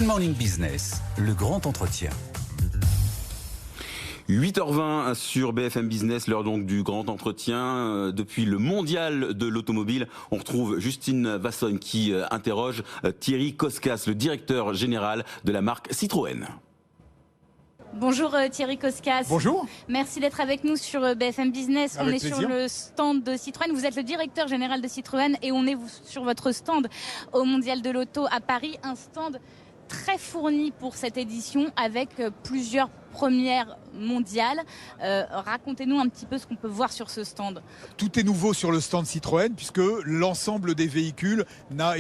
Morning Business, le grand entretien. 8h20 sur BFM Business, l'heure donc du grand entretien. Depuis le mondial de l'automobile, on retrouve Justine Vasson qui interroge Thierry Koskas, le directeur général de la marque Citroën. Bonjour Thierry Koskas. Bonjour. Merci d'être avec nous sur BFM Business. Avec on est plaisir. sur le stand de Citroën. Vous êtes le directeur général de Citroën et on est sur votre stand au mondial de l'auto à Paris. Un stand très fourni pour cette édition avec plusieurs premières mondiales. Racontez-nous un petit peu ce qu'on peut voir sur ce stand. Tout est nouveau sur le stand Citroën puisque l'ensemble des véhicules n'a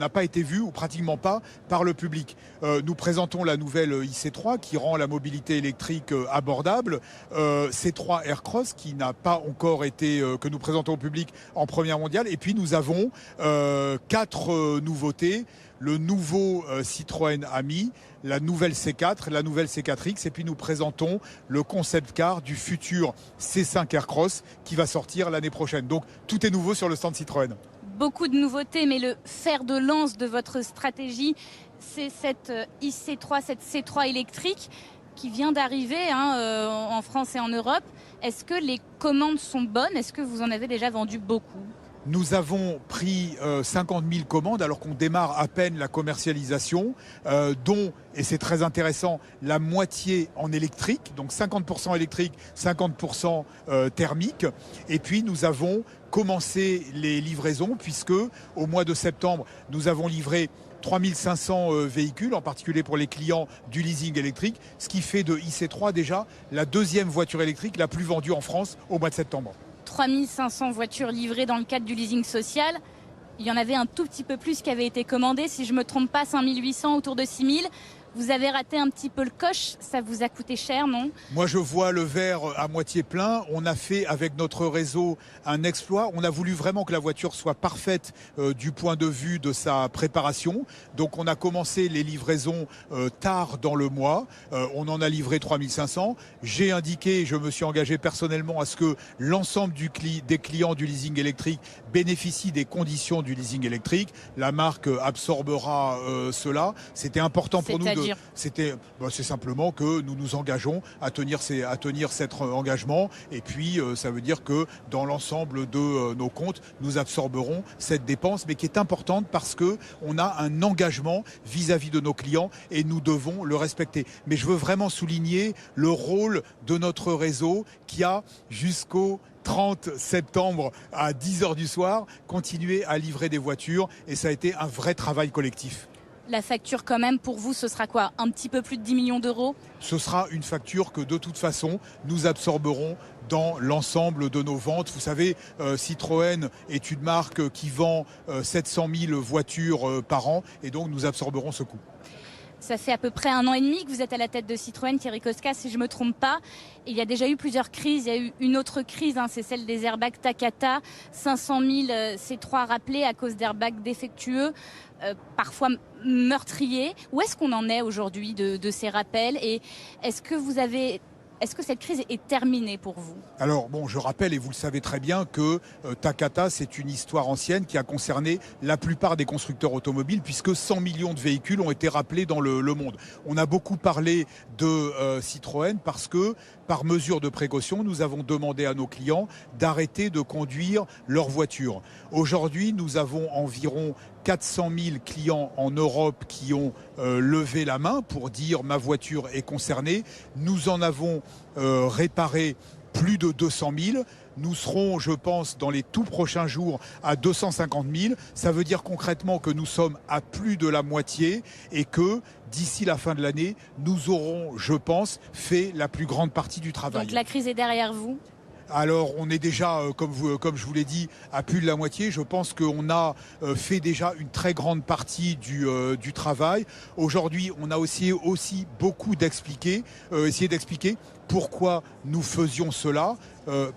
pas été vu ou pratiquement pas par le public. Nous présentons la nouvelle IC3 qui rend la mobilité électrique abordable. C3 Aircross qui n'a pas encore été, que nous présentons au public en première mondiale. Et puis nous avons 4 nouveautés. Le nouveau Citroën Ami, la nouvelle C4, la nouvelle C4X, et puis nous présentons le concept car du futur C5 Aircross qui va sortir l'année prochaine. Donc tout est nouveau sur le stand Citroën. Beaucoup de nouveautés, mais le fer de lance de votre stratégie, c'est cette IC3, cette C3 électrique qui vient d'arriver en France et en Europe. Est-ce que les commandes sont bonnes? Est-ce que vous en avez déjà vendu beaucoup? Nous avons pris 50 000 commandes alors qu'on démarre à peine la commercialisation, dont, et c'est très intéressant, la moitié en électrique, donc 50% électrique, 50% thermique. Et puis nous avons commencé les livraisons puisque au mois de septembre, nous avons livré 3500 véhicules, en particulier pour les clients du leasing électrique, ce qui fait de IC3 déjà la deuxième voiture électrique la plus vendue en France au mois de septembre. 3500 voitures livrées dans le cadre du leasing social. Il y en avait un tout petit peu plus qui avait été commandé. Si je ne me trompe pas, 5800 autour de 6000. Vous avez raté un petit peu le coche. Ça vous a coûté cher, non? Moi, je vois le verre à moitié plein. On a fait avec notre réseau un exploit. On a voulu vraiment que la voiture soit parfaite du point de vue de sa préparation. Donc, on a commencé les livraisons tard dans le mois. On en a livré 3500. J'ai indiqué, je me suis engagé personnellement à ce que l'ensemble des clients du leasing électrique bénéficient des conditions du leasing électrique. La marque absorbera cela. C'était important pour nous de... C'est simplement que nous nous engageons à tenir cet engagement et puis ça veut dire que dans l'ensemble de nos comptes, nous absorberons cette dépense mais qui est importante parce que on a un engagement vis-à-vis de nos clients et nous devons le respecter. Mais je veux vraiment souligner le rôle de notre réseau qui a jusqu'au 30 septembre à 10h du soir continué à livrer des voitures et ça a été un vrai travail collectif. La facture quand même pour vous, ce sera quoi? Un petit peu plus de 10 millions d'euros? Ce sera une facture que de toute façon nous absorberons dans l'ensemble de nos ventes. Vous savez, Citroën est une marque qui vend 700 000 voitures par an et donc nous absorberons ce coût. Ça fait à peu près 1 an et demi que vous êtes à la tête de Citroën, Thierry Koskas, si je ne me trompe pas. Et il y a déjà eu plusieurs crises. Il y a eu une autre crise, c'est celle des airbags Takata. 500 000 C3 rappelés à cause d'airbags défectueux, parfois meurtriers. Où est-ce qu'on en est aujourd'hui de ces rappels? Et est-ce que cette crise est terminée pour vous? Alors bon, je rappelle, et vous le savez très bien, que Takata, c'est une histoire ancienne qui a concerné la plupart des constructeurs automobiles, puisque 100 millions de véhicules ont été rappelés dans le monde. On a beaucoup parlé de Citroën parce que, par mesure de précaution, nous avons demandé à nos clients d'arrêter de conduire leur voiture. Aujourd'hui, nous avons environ 400 000 clients en Europe qui ont levé la main pour dire ma voiture est concernée. Nous en avons réparé plus de 200 000. Nous serons, je pense, dans les tout prochains jours à 250 000. Ça veut dire concrètement que nous sommes à plus de la moitié et que d'ici la fin de l'année, nous aurons, je pense, fait la plus grande partie du travail. Donc la crise est derrière vous? Alors on est déjà, comme je vous l'ai dit, à plus de la moitié. Je pense qu'on a fait déjà une très grande partie du travail. Aujourd'hui, on a aussi beaucoup essayé d'expliquer pourquoi nous faisions cela.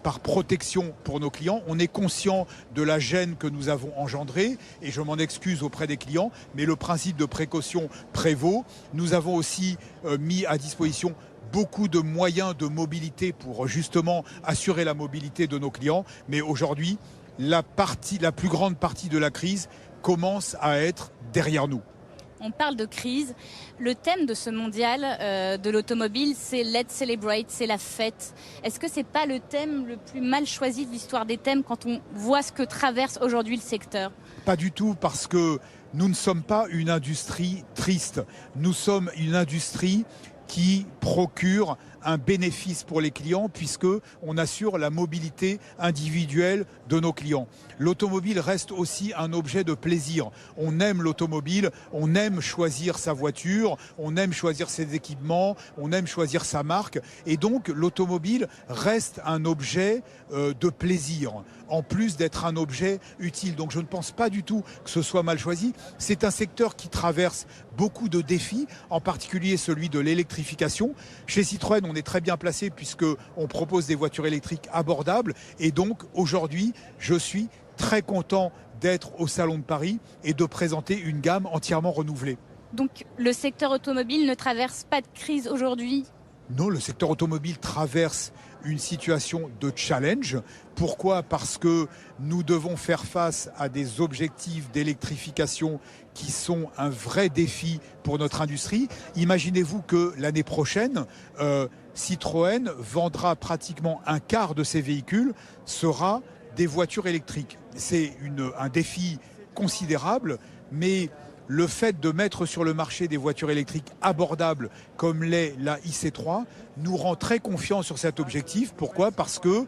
Par protection pour nos clients. On est conscient de la gêne que nous avons engendrée et je m'en excuse auprès des clients, mais le principe de précaution prévaut. Nous avons aussi mis à disposition beaucoup de moyens de mobilité pour justement assurer la mobilité de nos clients. Mais aujourd'hui, la plus grande partie de la crise commence à être derrière nous. On parle de crise. Le thème de ce mondial de l'automobile, c'est Let's Celebrate, c'est la fête. Est-ce que c'est pas le thème le plus mal choisi de l'histoire des thèmes quand on voit ce que traverse aujourd'hui le secteur? Pas du tout, parce que nous ne sommes pas une industrie triste. Nous sommes une industrie qui procure un bénéfice pour les clients, puisque on assure la mobilité individuelle de nos clients. L'automobile reste aussi un objet de plaisir. On aime l'automobile, on aime choisir sa voiture, on aime choisir ses équipements, on aime choisir sa marque. Et donc l'automobile reste un objet de plaisir, en plus d'être un objet utile. Donc je ne pense pas du tout que ce soit mal choisi. C'est un secteur qui traverse beaucoup de défis, en particulier celui de l'électrification. Chez Citroën, on est très bien placé puisqu'on propose des voitures électriques abordables. Et donc aujourd'hui, je suis très content d'être au Salon de Paris et de présenter une gamme entièrement renouvelée. Donc le secteur automobile ne traverse pas de crise aujourd'hui? Non, le secteur automobile traverse une situation de challenge. Pourquoi ? Parce que nous devons faire face à des objectifs d'électrification qui sont un vrai défi pour notre industrie. Imaginez-vous que l'année prochaine, Citroën vendra pratiquement un quart de ses véhicules sera des voitures électriques. C'est un défi considérable, mais le fait de mettre sur le marché des voitures électriques abordables comme l'est la IC3 nous rend très confiants sur cet objectif. Pourquoi ? Parce que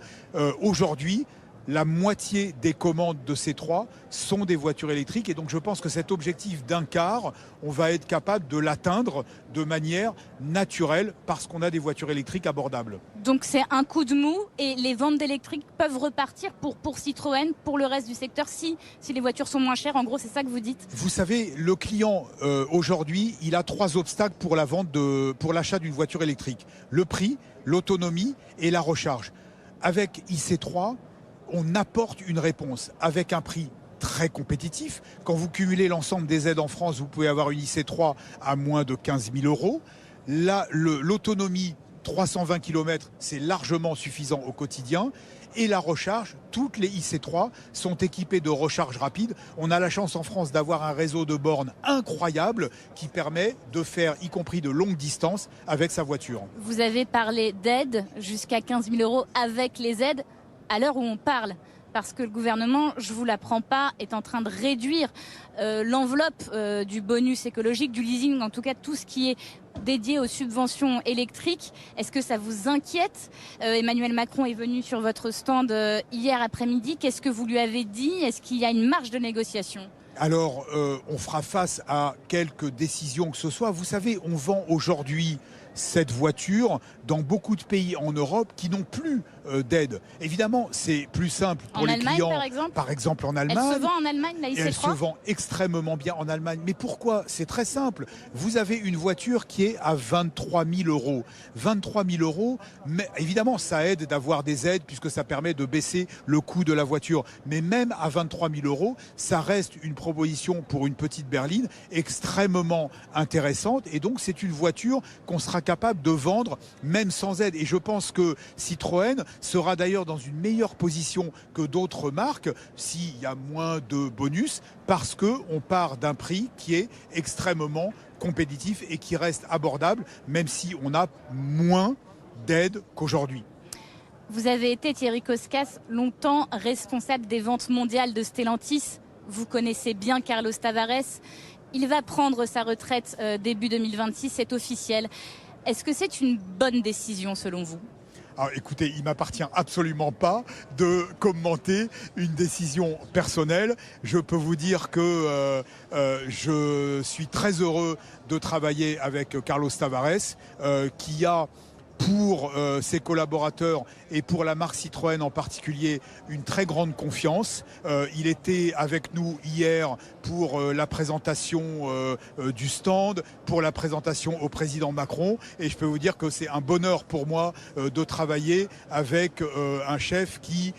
aujourd'hui, la moitié des commandes de C3 sont des voitures électriques. Et donc je pense que cet objectif d'un quart, on va être capable de l'atteindre de manière naturelle parce qu'on a des voitures électriques abordables. Donc c'est un coup de mou et les ventes d'électriques peuvent repartir pour Citroën, pour le reste du secteur, si les voitures sont moins chères. En gros, c'est ça que vous dites? Vous savez, le client aujourd'hui, il a 3 obstacles pour pour l'achat d'une voiture électrique. Le prix, l'autonomie et la recharge. Avec IC3, on apporte une réponse avec un prix très compétitif. Quand vous cumulez l'ensemble des aides en France, vous pouvez avoir une IC3 à moins de 15 000 euros. Là, l'autonomie, 320 km, c'est largement suffisant au quotidien. Et la recharge, toutes les IC3 sont équipées de recharge rapide. On a la chance en France d'avoir un réseau de bornes incroyable qui permet de faire, y compris de longues distances, avec sa voiture. Vous avez parlé d'aides jusqu'à 15 000 euros avec les aides à l'heure où on parle. Parce que le gouvernement, je ne vous l'apprends pas, est en train de réduire l'enveloppe du bonus écologique, du leasing, en tout cas tout ce qui est dédié aux subventions électriques. Est-ce que ça vous inquiète ? Emmanuel Macron est venu sur votre stand hier après-midi. Qu'est-ce que vous lui avez dit ? Est-ce qu'il y a une marge de négociation ? Alors, on fera face à quelques décisions que ce soit. Vous savez, on vend aujourd'hui cette voiture dans beaucoup de pays en Europe qui n'ont plus d'aide. Évidemment, c'est plus simple pour les clients. Par exemple, en Allemagne. Elle se vend en Allemagne, la IC3 ? Elle se vend extrêmement bien en Allemagne. Mais pourquoi ? C'est très simple. Vous avez une voiture qui est à 23 000 euros. 23 000 euros, mais évidemment, ça aide d'avoir des aides puisque ça permet de baisser le coût de la voiture. Mais même à 23 000 euros, ça reste une proposition pour une petite berline extrêmement intéressante. Et donc, c'est une voiture qu'on sera capable de vendre même sans aide. Et je pense que Citroën sera d'ailleurs dans une meilleure position que d'autres marques s'il y a moins de bonus, parce qu'on part d'un prix qui est extrêmement compétitif et qui reste abordable, même si on a moins d'aide qu'aujourd'hui. Vous avez été, Thierry Koskas, longtemps responsable des ventes mondiales de Stellantis. Vous connaissez bien Carlos Tavares. Il va prendre sa retraite début 2026, c'est officiel. Est-ce que c'est une bonne décision selon vous ? Alors écoutez, il ne m'appartient absolument pas de commenter une décision personnelle. Je peux vous dire que je suis très heureux de travailler avec Carlos Tavares, qui a pour ses collaborateurs et pour la marque Citroën en particulier une très grande confiance. Il était avec nous hier pour la présentation du stand, pour la présentation au président Macron, et je peux vous dire que c'est un bonheur pour moi de travailler avec un chef qui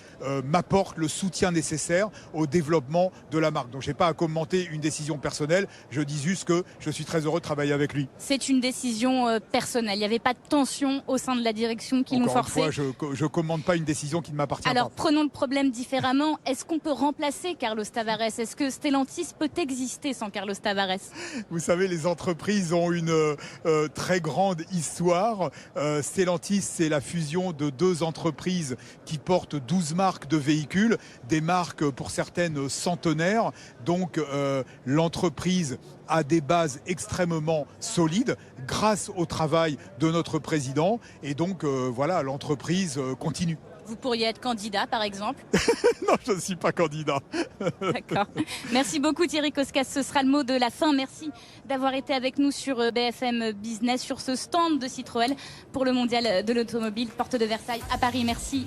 m'apporte le soutien nécessaire au développement de la marque. Donc je n'ai pas à commenter une décision personnelle, je dis juste que je suis très heureux de travailler avec lui. C'est une décision personnelle, il n'y avait pas de tension au sein de la direction qui l'ont Encore une forcé. fois, je commande pas une décision qui ne m'appartient Alors pas. prenons le problème différemment. Est-ce qu'on peut remplacer Carlos Tavares? Est-ce que Stellantis peut exister sans Carlos Tavares? Vous savez, les entreprises ont une très grande histoire. Stellantis, c'est la fusion de deux entreprises qui portent 12 marques de véhicules, des marques pour certaines centenaires. Donc l'entreprise a des bases extrêmement solides grâce au travail de notre président. Et donc voilà, l'entreprise continue. Vous pourriez être candidat, par exemple? Non, je ne suis pas candidat. D'accord. Merci beaucoup Thierry Coscas. Ce sera le mot de la fin. Merci d'avoir été avec nous sur BFM Business, sur ce stand de Citroën pour le Mondial de l'automobile, porte de Versailles à Paris. Merci.